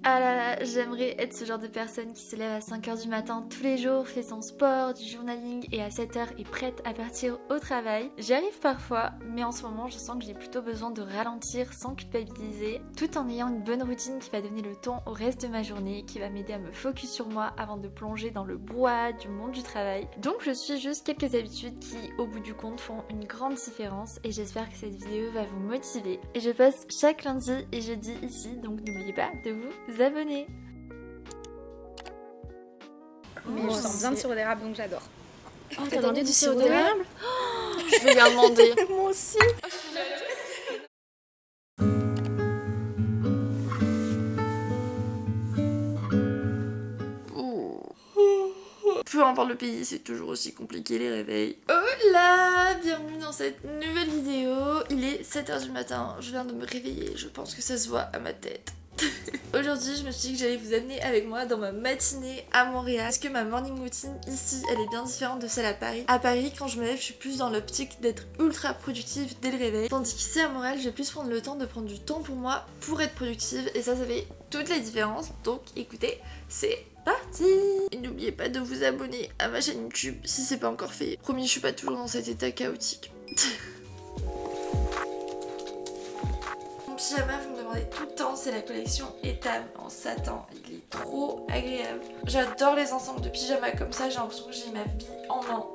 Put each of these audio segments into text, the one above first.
Ah là là, j'aimerais être ce genre de personne qui se lève à 5h du matin tous les jours, fait son sport, du journaling et à 7h est prête à partir au travail. J'y arrive parfois, mais en ce moment je sens que j'ai plutôt besoin de ralentir sans culpabiliser, tout en ayant une bonne routine qui va donner le ton au reste de ma journée, qui va m'aider à me focus sur moi avant de plonger dans le brouhaha du monde du travail. Donc je suis juste quelques habitudes qui, au bout du compte, font une grande différence et j'espère que cette vidéo va vous motiver. Et je poste chaque lundi et jeudi ici, donc n'oubliez pas de vous abonner. Mais je sens bien de sirop d'érable donc j'adore. Oh, t'as demandé du sirop d'érable? Je vais lui en demander. Moi aussi. Peu importe le pays, c'est toujours aussi compliqué les réveils. Hola, bienvenue dans cette nouvelle vidéo. Il est 7h du matin, je viens de me réveiller, je pense que ça se voit à ma tête. Aujourd'hui, je me suis dit que j'allais vous amener avec moi dans ma matinée à Montréal. Parce que ma morning routine ici, elle est bien différente de celle à Paris. À Paris, quand je me lève, je suis plus dans l'optique d'être ultra productive dès le réveil. Tandis qu'ici à Montréal, je vais plus prendre le temps de prendre du temps pour moi pour être productive. Et ça fait toute la différence. Donc écoutez, c'est parti! Et n'oubliez pas de vous abonner à ma chaîne YouTube si c'est pas encore fait. Promis, je suis pas toujours dans cet état chaotique. Mon pyjama, vous me demandez tout le temps, c'est la collection Etam en satin. Il est trop agréable. J'adore les ensembles de pyjama comme ça, j'ai l'impression que j'ai ma vie en main.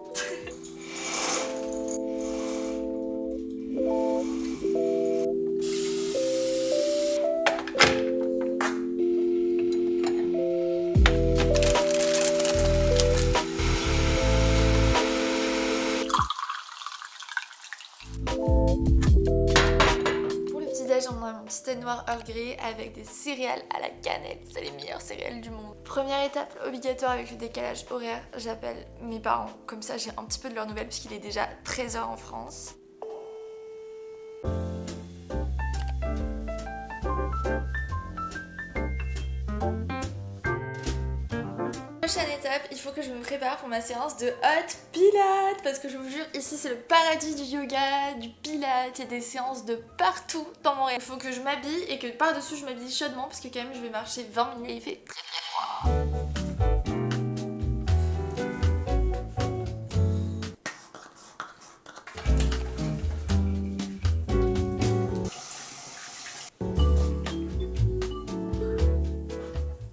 J'en ai mon petit thé noir Earl Grey avec des céréales à la cannelle. C'est les meilleures céréales du monde. Première étape obligatoire avec le décalage horaire, j'appelle mes parents. Comme ça j'ai un petit peu de leurs nouvelles puisqu'il est déjà 13h en France. Prochaine étape, il faut que je me prépare pour ma séance de hot pilates parce que je vous jure, ici c'est le paradis du yoga, du pilates, il y a des séances de partout dans Montréal. Il faut que je m'habille et que par-dessus je m'habille chaudement parce que quand même je vais marcher 20 minutes et il fait très très froid.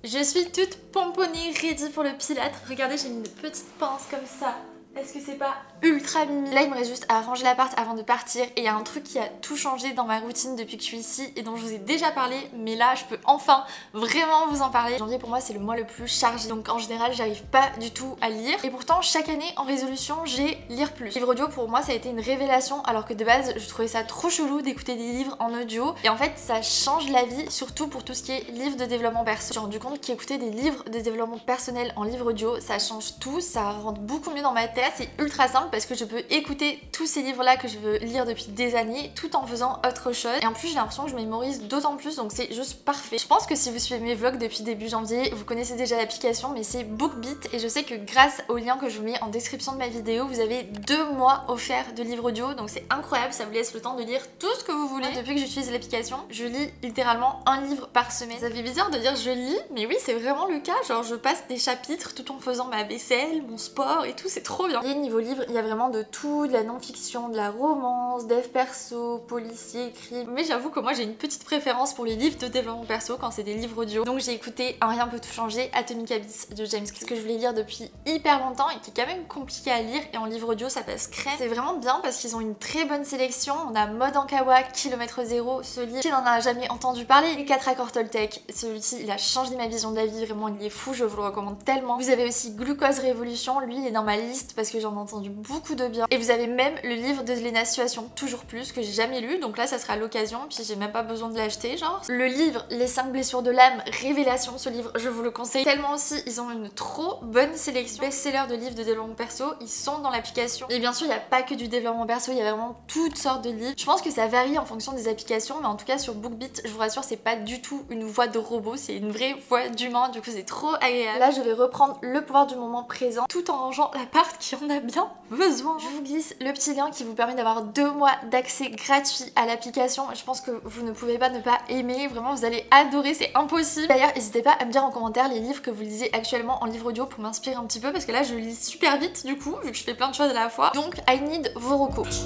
Je suis toute pomponnée, ready pour le pilate. Regardez, j'ai mis une petite pince comme ça. Est-ce que c'est pas ultra mimi? Là, il me reste juste à ranger l'appart avant de partir. Et il y a un truc qui a tout changé dans ma routine depuis que je suis ici et dont je vous ai déjà parlé. Mais là, je peux enfin vraiment vous en parler. Janvier, pour moi, c'est le mois le plus chargé. Donc, en général, j'arrive pas du tout à lire. Et pourtant, chaque année, en résolution, j'ai lire plus. Le livre audio, pour moi, ça a été une révélation. Alors que de base, je trouvais ça trop chelou d'écouter des livres en audio. Et en fait, ça change la vie, surtout pour tout ce qui est livre de développement perso. Je me suis rendu compte qu'écouter des livres de développement personnel en livre audio, ça change tout. Ça rentre beaucoup mieux dans ma tête. C'est ultra simple parce que je peux écouter tous ces livres là que je veux lire depuis des années tout en faisant autre chose et en plus j'ai l'impression que je mémorise d'autant plus donc c'est juste parfait. Je pense que si vous suivez mes vlogs depuis début janvier vous connaissez déjà l'application mais c'est BookBeat et je sais que grâce au lien que je vous mets en description de ma vidéo vous avez 2 mois offerts de livres audio donc c'est incroyable, ça vous laisse le temps de lire tout ce que vous voulez. Depuis que j'utilise l'application je lis littéralement un livre par semaine. Ça fait bizarre de dire je lis mais oui c'est vraiment le cas, genre je passe des chapitres tout en faisant ma vaisselle, mon sport et tout, c'est trop bien. Et niveau livre, il y a vraiment de tout, de la non-fiction, de la romance, dev perso, policier, crime. Mais j'avoue que moi j'ai une petite préférence pour les livres de développement perso quand c'est des livres audio. Donc j'ai écouté Un rien peut tout changer, Atomic Habits de James Clear, ce que je voulais lire depuis hyper longtemps et qui est quand même compliqué à lire et en livre audio ça passe crème. C'est vraiment bien parce qu'ils ont une très bonne sélection. On a Mode en Kawa, Kilomètre Zéro, ce livre qui n'en a jamais entendu parler. Les 4 accords Toltec, celui-ci il a changé ma vision de la vie, vraiment il est fou, je vous le recommande tellement. Vous avez aussi Glucose Révolution, lui il est dans ma liste parce que j'en ai entendu beaucoup de bien. Et vous avez même le livre de Lena Situation, Toujours Plus, que j'ai jamais lu, donc là ça sera l'occasion, puis j'ai même pas besoin de l'acheter genre. Le livre Les 5 blessures de l'âme, révélation, ce livre je vous le conseille tellement aussi, ils ont une trop bonne sélection. Best-seller de livres de développement perso, ils sont dans l'application. Et bien sûr il n'y a pas que du développement perso, il y a vraiment toutes sortes de livres. Je pense que ça varie en fonction des applications, mais en tout cas sur BookBeat, je vous rassure, c'est pas du tout une voix de robot, c'est une vraie voix d'humain, du coup c'est trop agréable. Là je vais reprendre le pouvoir du moment présent tout en rangeant l'appart qui qui en a bien besoin. Je vous glisse le petit lien qui vous permet d'avoir 2 mois d'accès gratuit à l'application. Je pense que vous ne pouvez pas ne pas aimer, vraiment vous allez adorer, c'est impossible. D'ailleurs n'hésitez pas à me dire en commentaire les livres que vous lisez actuellement en livre audio pour m'inspirer un petit peu, parce que là je lis super vite du coup, vu que je fais plein de choses à la fois. Donc I need vos recos.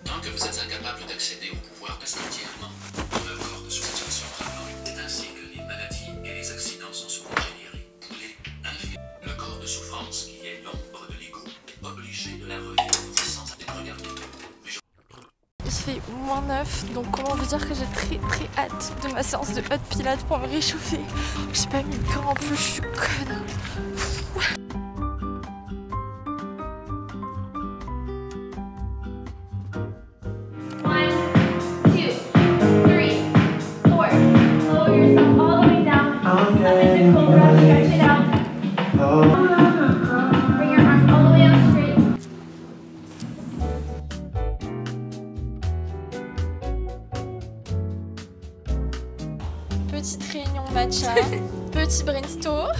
Tant que vous êtes incapable d'accéder au pouvoir entièrement, le corps de souffrance c'est ainsi que les maladies et les accidents sont souvent générés. Le corps de souffrance, qui est l'ombre de l'ego, est obligé de la revivre sans regarder. Il fait -9, donc comment vous dire que j'ai très hâte de ma séance de hot pilates pour me réchauffer. J'ai pas mis de gants en plus, je suis conne. Petite réunion matcha, petit brainstorm.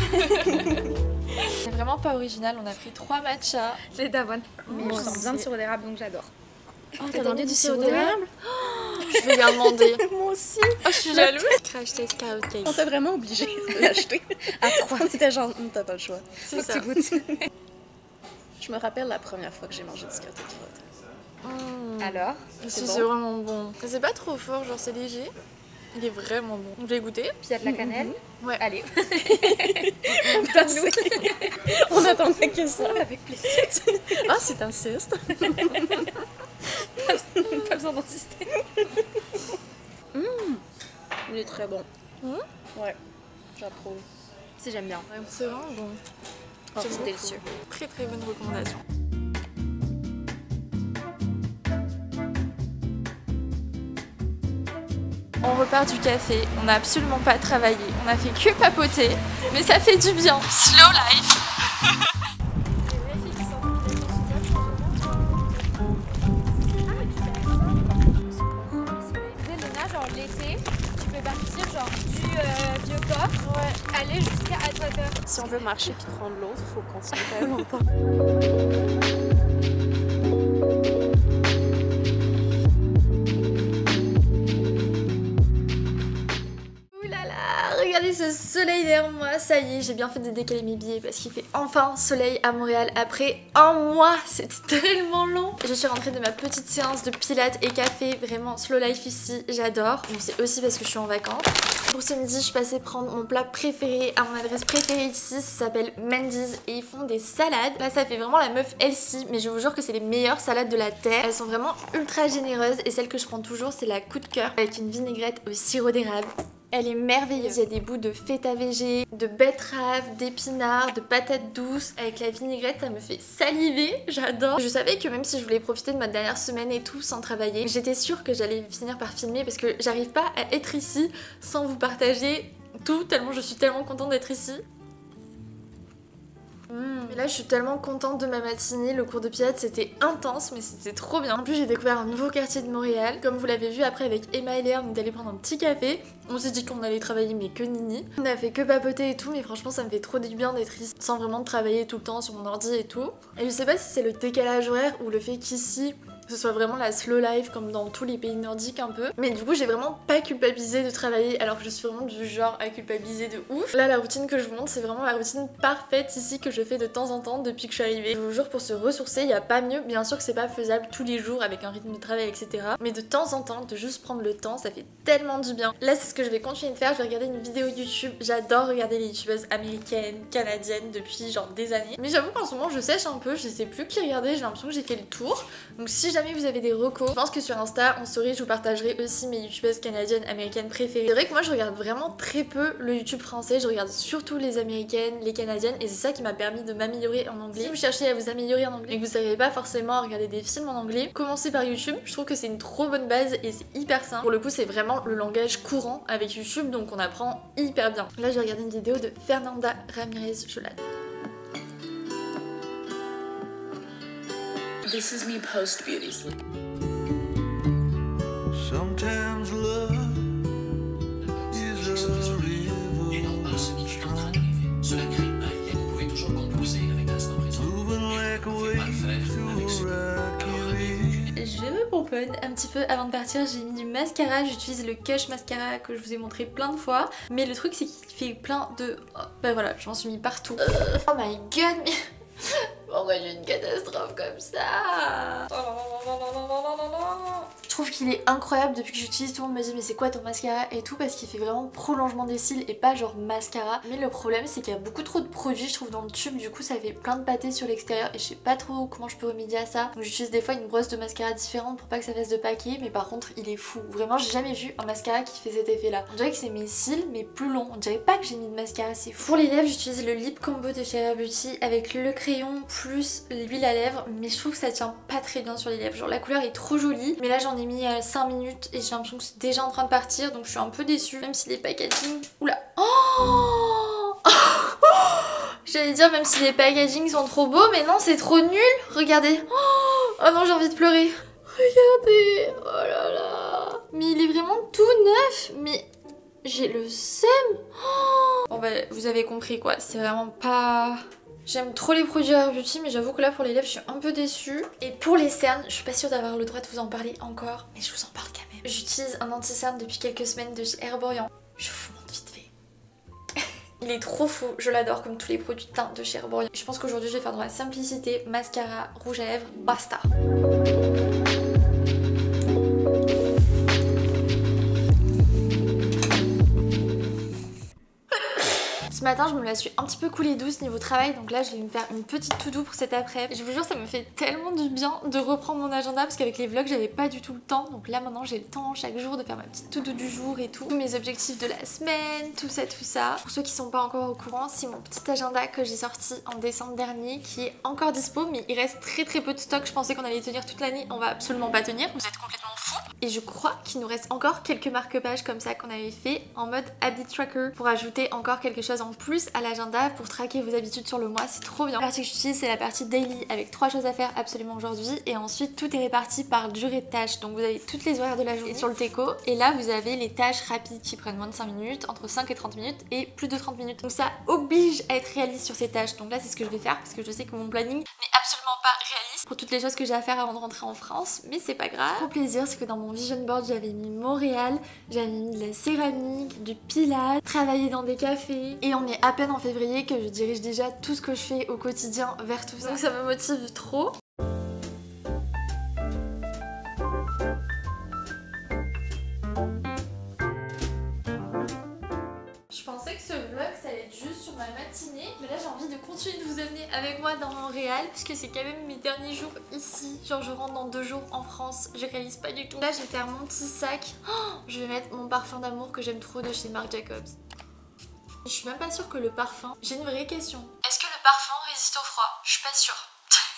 C'est vraiment pas original, on a pris 3 matchas. Les d'avoine. Mais Oh, je sens bien de sirop d'érable donc j'adore. Oh, t'as demandé du sirop d'érable? Je vais lui en demander. Moi aussi. Oh, je suis jalouse. Crash test carrot cake. On t'a vraiment obligé de l'acheter. À 3, c'était genre, t'as pas le choix. C'est ça. Tu goûtes. Je me rappelle la première fois que j'ai mangé du gâteau de carotte. Alors, C'est bon. vraiment bon. C'est pas trop fort, genre c'est léger. Il est vraiment bon. Je vais goûter. puis il y a de la cannelle. Ouais. Allez. On attendait que ça. Avec plaisir. Ah, c'est inceste. Pas besoin d'insister. Il est très bon. Ouais, j'approuve. Si j'aime bien. Ouais, c'est vraiment bon. Oh, J'aime c'est beaucoup. délicieux. Très bonne recommandation. On repart du café, on n'a absolument pas travaillé, on a fait que papoter, mais ça fait du bien. Slow life. Léna, genre l'été, tu peux partir genre du vieux port, aller jusqu'à Atwater. Si on veut marcher puis prendre l'eau, il faut continuer quand même longtemps. Regardez ce soleil derrière moi, ça y est, j'ai bien fait de décaler mes billets parce qu'il fait enfin soleil à Montréal après un mois, c'était tellement long. Je suis rentrée de ma petite séance de pilates et café, vraiment slow life ici, j'adore. Bon, c'est aussi parce que je suis en vacances. Pour ce midi, je suis passée prendre mon plat préféré à mon adresse préférée ici, ça s'appelle Mendy's et ils font des salades. Là, ça fait vraiment la meuf healthy, mais je vous jure que c'est les meilleures salades de la terre. Elles sont vraiment ultra généreuses et celle que je prends toujours, c'est la coup de cœur avec une vinaigrette au sirop d'érable. Elle est merveilleuse, il y a des bouts de feta végé, de betterave, d'épinards, de patates douces. Avec la vinaigrette, ça me fait saliver, j'adore. Je savais que même si je voulais profiter de ma dernière semaine et tout sans travailler, j'étais sûre que j'allais finir par filmer parce que j'arrive pas à être ici sans vous partager tout, tellement je suis tellement contente d'être ici. Mais là je suis tellement contente de ma matinée, le cours de pilates c'était intense mais c'était trop bien. En plus j'ai découvert un nouveau quartier de Montréal. Comme vous l'avez vu après avec Emma et Léa on est allé prendre un petit café. On s'est dit qu'on allait travailler mais que nini. On a fait que papoter et tout mais franchement ça me fait trop du bien d'être ici sans vraiment travailler tout le temps sur mon ordi et tout. Et je sais pas si c'est le décalage horaire ou le fait qu'ici que ce soit vraiment la slow life comme dans tous les pays nordiques un peu. Mais du coup j'ai vraiment pas culpabilisé de travailler alors que je suis vraiment du genre à culpabiliser de ouf. Là la routine que je vous montre c'est vraiment la routine parfaite ici que je fais de temps en temps depuis que je suis arrivée. Je vous jure pour se ressourcer il n'y a pas mieux. Bien sûr que c'est pas faisable tous les jours avec un rythme de travail etc. Mais de temps en temps de juste prendre le temps ça fait tellement du bien. Là c'est ce que je vais continuer de faire. Je vais regarder une vidéo YouTube. J'adore regarder les youtubeuses américaines, canadiennes depuis genre des années. Mais j'avoue qu'en ce moment je sèche un peu. Je sais plus qui regarder. J'ai l'impression que j'ai fait le tour. Donc si jamais vous avez des recos, je pense que sur Insta, en story, je vous partagerai aussi mes youtubeuses canadiennes, américaines préférées. C'est vrai que moi je regarde vraiment très peu le YouTube français, je regarde surtout les américaines, les canadiennes et c'est ça qui m'a permis de m'améliorer en anglais. Si vous cherchez à vous améliorer en anglais et que vous savez pas forcément regarder des films en anglais, commencez par YouTube. Je trouve que c'est une trop bonne base et c'est hyper simple. Pour le coup, c'est vraiment le langage courant avec YouTube donc on apprend hyper bien. Là, j'ai regardé une vidéo de Fernanda Ramirez Jolade. This is me post beauty sleep. Sometimes love is a river Et non pas ce qui est en train d'arriver. Cela crée un lien. Vous pouvez toujours composer téléphone un petit peu avant de partir. J'ai mis du mascara, j'utilise le Kush mascara que je vous ai montré plein de fois. Mais le truc c'est qu'il fait plein de... Oh, bah voilà, je m'en suis mis partout. Oh my god, mais... Pourquoi j'ai une catastrophe comme ça? Je trouve qu'il est incroyable depuis que j'utilise. Tout le monde me dit mais c'est quoi ton mascara et tout, parce qu'il fait vraiment prolongement des cils et pas genre mascara. Mais le problème c'est qu'il y a beaucoup trop de produits je trouve dans le tube, du coup ça fait plein de pâtés sur l'extérieur et je sais pas trop comment je peux remédier à ça. Donc j'utilise des fois une brosse de mascara différente pour pas que ça fasse de paquet, mais par contre il est fou. Vraiment j'ai jamais vu un mascara qui fait cet effet là. On dirait que c'est mes cils mais plus long. On dirait pas que j'ai mis de mascara, c'est fou. Pour les lèvres j'utilise le lip combo de chez Rare Beauty avec le crayon plus l'huile à lèvres, mais je trouve que ça tient pas très bien sur les lèvres. Genre la couleur est trop jolie, mais là j'en ai mis 5 minutes et j'ai l'impression que c'est déjà en train de partir, donc je suis un peu déçue. Même si les packaging... Oula. Oh j'allais dire même si les packaging sont trop beaux, mais non c'est trop nul. Regardez. Oh non j'ai envie de pleurer. Regardez. Oh là là. Mais il est vraiment tout neuf. Mais j'ai le seum. Bon bah vous avez compris quoi, c'est vraiment pas... J'aime trop les produits Rare Beauty, mais j'avoue que là pour les lèvres je suis un peu déçue. Et pour les cernes, je suis pas sûre d'avoir le droit de vous en parler encore, mais je vous en parle quand même. J'utilise un anti-cerne depuis quelques semaines de chez Herborian. Je vous montre vite fait. Il est trop fou, je l'adore comme tous les produits de teint de chez Herborian. Je pense qu'aujourd'hui je vais faire dans la simplicité, mascara, rouge à lèvres, basta. Ce matin je me la suis un petit peu coulée douce niveau travail, donc là je vais me faire une petite to-do pour cet après. Je vous jure ça me fait tellement du bien de reprendre mon agenda, parce qu'avec les vlogs j'avais pas du tout le temps, donc là maintenant j'ai le temps chaque jour de faire ma petite to-do du jour et tout. Tous mes objectifs de la semaine, tout ça. Pour ceux qui sont pas encore au courant, c'est mon petit agenda que j'ai sorti en décembre dernier qui est encore dispo, mais il reste très peu de stock. Je pensais qu'on allait tenir toute l'année, on va absolument pas tenir, vous êtes complètement fous. Et je crois qu'il nous reste encore quelques marque-pages comme ça qu'on avait fait en mode habit tracker pour ajouter encore quelque chose en plus à l'agenda pour traquer vos habitudes sur le mois, c'est trop bien. La partie que j'utilise c'est la partie daily avec 3 choses à faire absolument aujourd'hui, et ensuite tout est réparti par durée de tâches, donc vous avez toutes les horaires de la journée sur le Teco, et là vous avez les tâches rapides qui prennent moins de 5 minutes, entre 5 et 30 minutes et plus de 30 minutes. Donc ça oblige à être réaliste sur ces tâches, donc là c'est ce que je vais faire parce que je sais que mon planning n'est absolument pas réaliste pour toutes les choses que j'ai à faire avant de rentrer en France, mais c'est pas grave. Trop plaisir, c'est que dans mon vision board j'avais mis Montréal, j'avais mis de la céramique, du pilates, travailler dans des cafés, et on est à peine en février que je dirige déjà tout ce que je fais au quotidien vers tout ça. Donc ça me motive trop. Je pensais que ce vlog ça allait être juste sur ma matinée, mais là j'ai envie de continuer de vous amener avec moi dans Montréal puisque c'est quand même mes derniers jours ici. Genre je rentre dans 2 jours en France, je réalise pas du tout. Là je vais faire mon petit sac. Je vais mettre mon parfum d'amour que j'aime trop de chez Marc Jacobs. Je suis même pas sûre que le parfum... J'ai une vraie question. Est-ce que le parfum résiste au froid? Je suis pas sûre.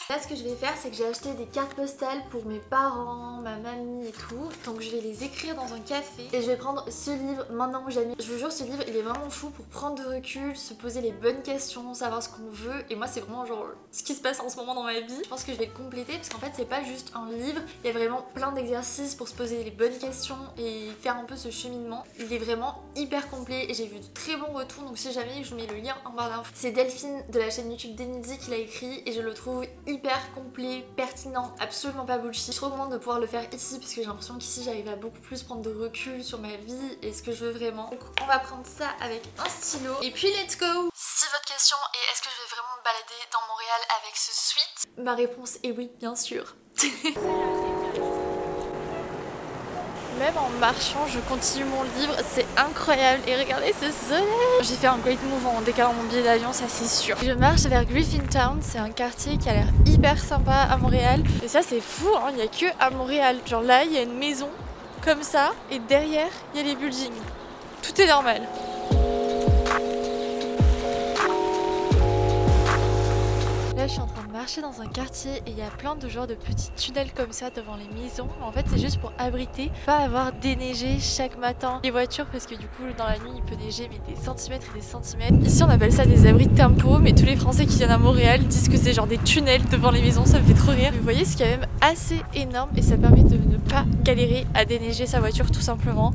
Là ce que je vais faire c'est que j'ai acheté des cartes postales pour mes parents, ma mamie et tout. Donc je vais les écrire dans un café. Et je vais prendre ce livre maintenant que j'ai mis. Je vous jure ce livre il est vraiment fou pour prendre de recul, se poser les bonnes questions, savoir ce qu'on veut. Et moi c'est vraiment genre ce qui se passe en ce moment dans ma vie. Je pense que je vais le compléter parce qu'en fait c'est pas juste un livre. Il y a vraiment plein d'exercices pour se poser les bonnes questions et faire un peu ce cheminement. Il est vraiment hyper complet et j'ai vu de très bons retours. Donc si jamais je vous mets le lien en barre d'infos. C'est Delphine de la chaîne YouTube Denidi qui l'a écrit et je le trouve hyper complet, pertinent, absolument pas bullshit. Je suis trop contente de pouvoir le faire ici parce que j'ai l'impression qu'ici j'arrive à beaucoup plus prendre de recul sur ma vie et ce que je veux vraiment. Donc on va prendre ça avec un stylo et puis let's go. Si votre question est est-ce que je vais vraiment me balader dans Montréal avec ce sweat, ma réponse est oui, bien sûr. Même en marchant, je continue mon livre, c'est incroyable. Et regardez ce soleil. J'ai fait un great move en décalant mon billet d'avion, ça c'est sûr. Je marche vers Griffintown, c'est un quartier qui a l'air hyper sympa à Montréal. Et ça c'est fou, hein, il n'y a que à Montréal. Genre là, il y a une maison comme ça, et derrière, il y a les buildings. Tout est normal. Là je suis en train de marcher dans un quartier et il y a plein de genres de petits tunnels comme ça devant les maisons. En fait c'est juste pour abriter, pas avoir déneigé chaque matin les voitures parce que du coup dans la nuit il peut neiger mais des centimètres et des centimètres. Ici on appelle ça des abris de tempo, mais tous les Français qui viennent à Montréal disent que c'est genre des tunnels devant les maisons, ça me fait trop rire. Vous voyez c'est quand même assez énorme et ça permet de ne pas galérer à déneiger sa voiture tout simplement.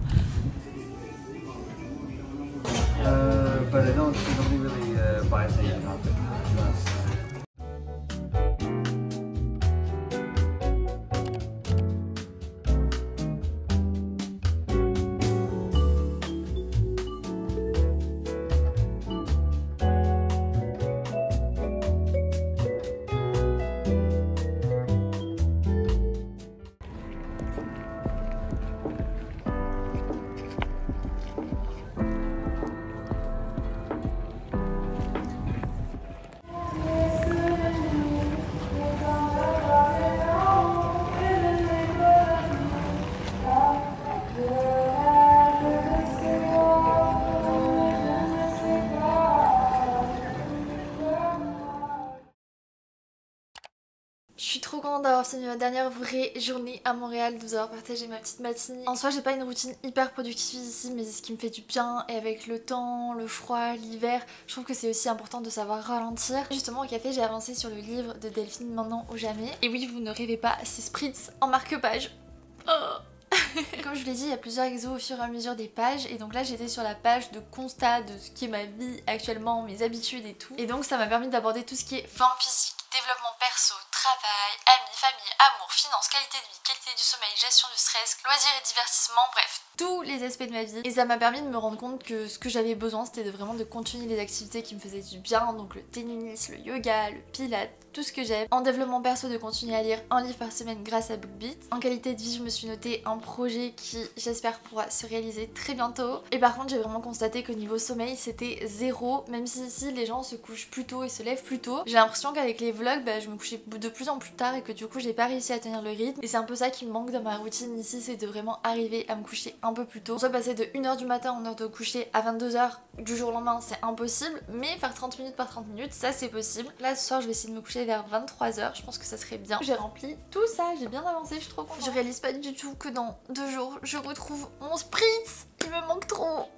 But I don't really buy things. suis trop contente d'avoir fini ma dernière vraie journée à Montréal, de vous avoir partagé ma petite matinée. En soi j'ai pas une routine hyper productive ici, mais c'est ce qui me fait du bien, et avec le temps, le froid, l'hiver, je trouve que c'est aussi important de savoir ralentir. Justement au café j'ai avancé sur le livre de Delphine Maintenant ou Jamais, et oui vous ne rêvez pas, c'est Spritz en marque-page. Oh. Comme je vous l'ai dit, il y a plusieurs exos au fur et à mesure des pages, et donc là j'étais sur la page de constat de ce qui est ma vie actuellement, mes habitudes et tout, et donc ça m'a permis d'aborder tout ce qui est forme physique, développement perso, travail, amis, famille, amour, finances, qualité de vie, qualité du sommeil, gestion du stress, loisirs et divertissement, bref, tous les aspects de ma vie. Et ça m'a permis de me rendre compte que ce que j'avais besoin c'était vraiment de continuer les activités qui me faisaient du bien, donc le tennis, le yoga, le pilates, tout ce que j'aime. En développement perso, de continuer à lire un livre par semaine grâce à BookBeat. En qualité de vie, je me suis noté un projet qui j'espère pourra se réaliser très bientôt. Et par contre j'ai vraiment constaté qu'au niveau sommeil c'était zéro, même si ici les gens se couchent plus tôt et se lèvent plus tôt. J'ai l'impression qu'avec les vlogs je me couchais de plus en plus tard et que du coup j'ai pas réussi à tenir le rythme, et c'est un peu ça qui me manque dans ma routine ici, c'est de vraiment arriver à me coucher un peu plus tôt. Soit passer de 1h du matin en heure de coucher à 22h du jour au lendemain c'est impossible, mais faire 30 minutes par 30 minutes ça c'est possible. Là ce soir je vais essayer de me coucher vers 23h, je pense que ça serait bien. J'ai rempli tout ça, j'ai bien avancé, je suis trop contente. Je réalise pas du tout que dans 2 jours je retrouve mon Spritz, il me manque trop.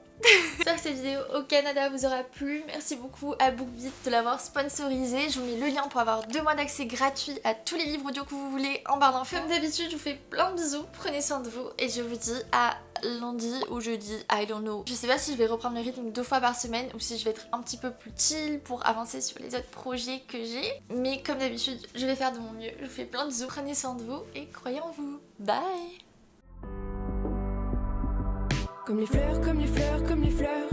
J'espère que cette vidéo au Canada vous aura plu. Merci beaucoup à BookBeat de l'avoir sponsorisé. Je vous mets le lien pour avoir 2 mois d'accès gratuit à tous les livres audio que vous voulez en barre d'infos. Comme d'habitude, je vous fais plein de bisous. Prenez soin de vous et je vous dis à lundi ou jeudi, I don't know. Je sais pas si je vais reprendre le rythme 2 fois par semaine ou si je vais être un petit peu plus chill pour avancer sur les autres projets que j'ai. Mais comme d'habitude, je vais faire de mon mieux. Je vous fais plein de bisous. Prenez soin de vous et croyez en vous. Bye! Comme les fleurs, comme les fleurs, comme les fleurs.